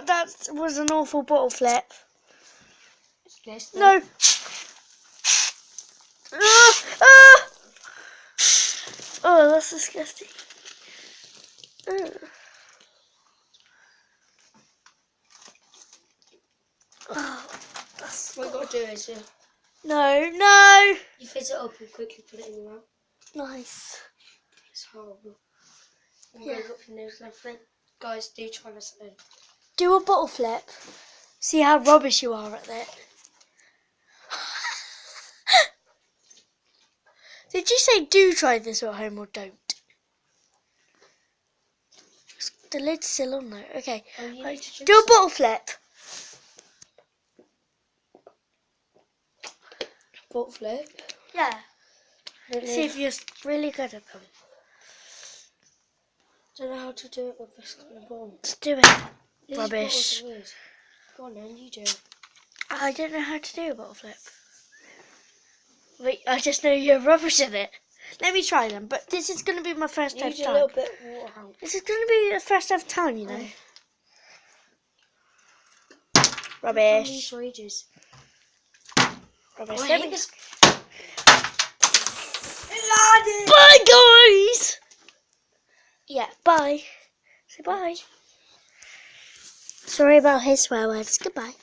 that was an awful bottle flip. This, No. Ah! Oh, that's disgusting. Oh, that's... What you got to do is No. you fizz it up and quickly put it in your mouth. Nice. It's horrible. I'm Yeah. going up your nose and everything. Guys, do try this at home. Do a bottle flip. See how rubbish you are at it. Did you say do try this at home or don't? The lid's still on though. Okay. Oh, you need to Do a bottle flip. bottle flip. Yeah. See if you're really good at them. Don't know how to do it with this kind of ball. Just do it. These Rubbish. bottles are weird. Go on then, you do it. I don't know how to do a bottle flip. Wait, I just know you're rubbish at it. Let me try them, but this is going to be my first Use a time. little bit of water out. This is going to be the first ever time, you know. Rubbish. These for ages. Rubbish. Oh, Let I me- hate this. Bye, guys. Yeah, bye. Say bye. Sorry about his swear words. Goodbye.